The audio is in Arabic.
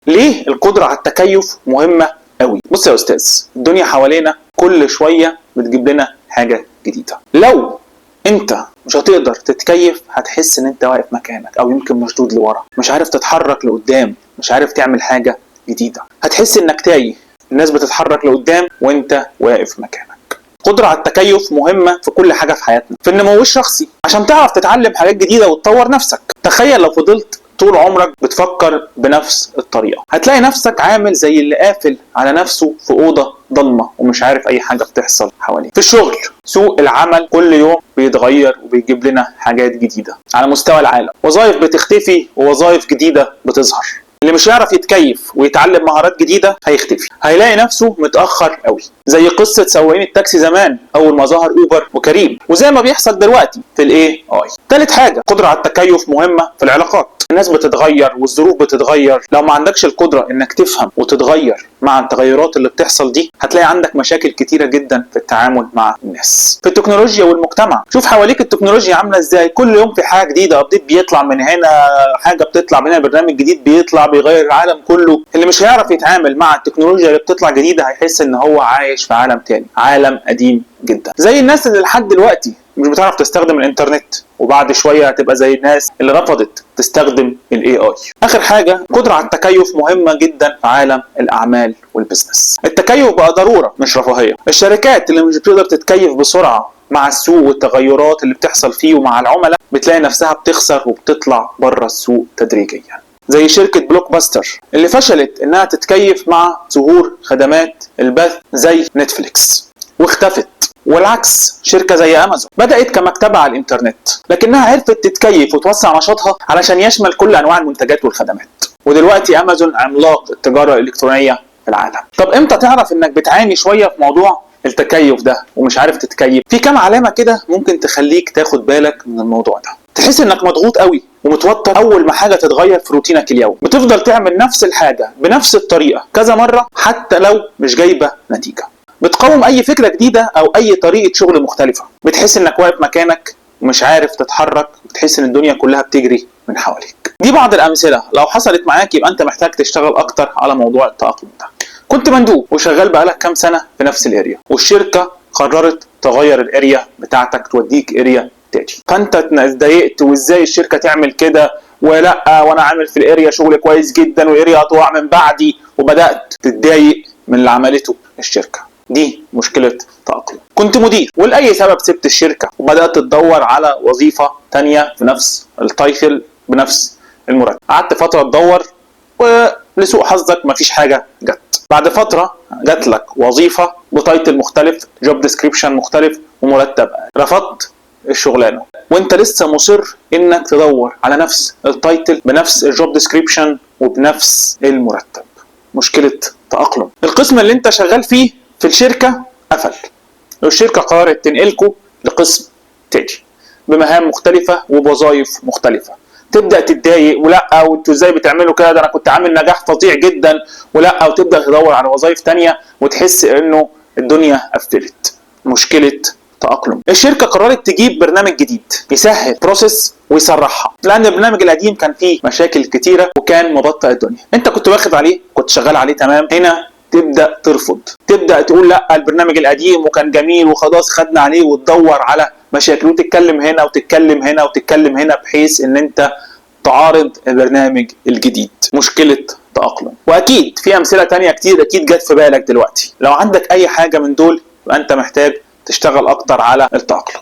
ليه القدرة على التكيف مهمة قوي؟ بص يا استاذ، الدنيا حوالينا كل شوية بتجيب لنا حاجة جديدة. لو انت مش هتقدر تتكيف هتحس ان انت واقف مكانك، او يمكن مشدود لورا، مش عارف تتحرك لقدام، مش عارف تعمل حاجة جديدة. هتحس انك تايه، الناس بتتحرك لقدام وانت واقف مكانك. القدرة على التكيف مهمة في كل حاجة في حياتنا، في النمو الشخصي عشان تعرف تتعلم حاجات جديدة وتطور نفسك. تخيل لو فضلت طول عمرك بتفكر بنفس الطريقة، هتلاقي نفسك عامل زي اللي قافل على نفسه في أوضة ضلمة ومش عارف أي حاجة بتحصل حواليه. في الشغل، سوق العمل كل يوم بيتغير وبيجيب لنا حاجات جديدة. على مستوى العالم وظائف بتختفي ووظائف جديدة بتظهر. اللي مش هيعرف يتكيف ويتعلم مهارات جديدة هيختفي، هيلاقي نفسه متأخر قوي، زي قصة سواقين التاكسي زمان أول ما ظهر أوبر وكريم، وزي ما بيحصل دلوقتي في الاي اي. تالت حاجة، قدرة على التكيف مهمة في العلاقات. الناس بتتغير والظروف بتتغير، لو ما عندكش القدرة انك تفهم وتتغير مع التغيرات اللي بتحصل دي هتلاقي عندك مشاكل كتيرة جدا في التعامل مع الناس. في التكنولوجيا والمجتمع، شوف حواليك التكنولوجيا عاملة ازاي، كل يوم في حاجة جديدة، ابديت بيطلع من هنا، حاجة بتطلع من هنا، برنامج جديد بيطلع بيغير العالم كله. اللي مش هيعرف يتعامل مع التكنولوجيا اللي بتطلع جديدة هيحس ان هو عايش في عالم تاني، عالم قديم جدا. زي الناس اللي لحد دلوقتي مش بتعرف تستخدم الانترنت، وبعد شوية هتبقى زي الناس اللي رفضت تستخدم الاي اي. اخر حاجة، قدرة على التكيف مهمة جدا في عالم الاعمال والبزنس. التكيف بقى ضرورة مش رفاهية. الشركات اللي مش بتقدر تتكيف بسرعة مع السوق والتغيرات اللي بتحصل فيه ومع العملاء بتلاقي نفسها بتخسر وبتطلع بره السوق تدريجيا. زي شركة بلوك باستر اللي فشلت انها تتكيف مع ظهور خدمات البث زي نتفليكس واختفت. والعكس، شركة زي أمازون بدأت كمكتبة على الإنترنت لكنها عرفت تتكيف وتوسع نشاطها علشان يشمل كل أنواع المنتجات والخدمات، ودلوقتي أمازون عملاق التجارة الإلكترونية في العالم. طب إمتى تعرف إنك بتعاني شوية في موضوع التكيف ده ومش عارف تتكيف؟ في كام علامة كده ممكن تخليك تاخد بالك من الموضوع ده. تحس إنك مضغوط قوي ومتوتر أول ما حاجة تتغير في روتينك اليومي، بتفضل تعمل نفس الحاجة بنفس الطريقة كذا مرة حتى لو مش جايبة نتيجة. بتقاوم اي فكرة جديدة او اي طريقة شغل مختلفة، بتحس انك واقف مكانك ومش عارف تتحرك، بتحس ان الدنيا كلها بتجري من حواليك. دي بعض الامثلة، لو حصلت معاك يبقى انت محتاج تشتغل اكتر على موضوع التأقلم ده. كنت مندوب وشغال بقالك كام سنة في نفس الاريا، والشركة قررت تغير الاريا بتاعتك توديك اريا تاني، فانت اتضايقت وازاي الشركة تعمل كده، ولا وانا عامل في الاريا شغل كويس جدا والاريا هتقع من بعدي، وبدأت تتضايق من اللي عملته الشركة. دي مشكلة تأقلم. كنت مدير ولأي سبب سبت الشركة وبدأت تدور على وظيفة تانية في نفس التايتل بنفس المرتب. قعدت فترة تدور ولسوء حظك مفيش حاجة جت. بعد فترة جات لك وظيفة بتايتل مختلف، جوب ديسكريبشن مختلف ومرتب. رفضت الشغلانة وانت لسه مصر انك تدور على نفس التايتل بنفس الجوب ديسكريبشن وبنفس المرتب. مشكلة تأقلم. القسم اللي انت شغال فيه في الشركة قفل، والشركة قررت تنقلكوا لقسم تاني بمهام مختلفة وبوظائف مختلفة. تبدأ تتضايق، ولا وانتوا ازاي بتعملوا كده، ده انا كنت عامل نجاح فظيع جدا، ولا وتبدأ تدور على وظائف تانية وتحس انه الدنيا قفلت. مشكلة تأقلم. الشركة قررت تجيب برنامج جديد يسهل بروسيس ويسرعها، لان البرنامج القديم كان فيه مشاكل كتيرة وكان مبطئ الدنيا. انت كنت واخد عليه، كنت شغال عليه تمام، هنا تبدأ ترفض، تبدأ تقول لا البرنامج القديم وكان جميل وخلاص خدنا عليه، وتدور على مشاكل وتتكلم هنا وتتكلم هنا وتتكلم هنا بحيث ان انت تعارض البرنامج الجديد. مشكلة تأقلم. واكيد في امثلة تانية كتير اكيد جت في بالك دلوقتي. لو عندك اي حاجة من دول يبقى انت محتاج تشتغل اكتر على التأقلم.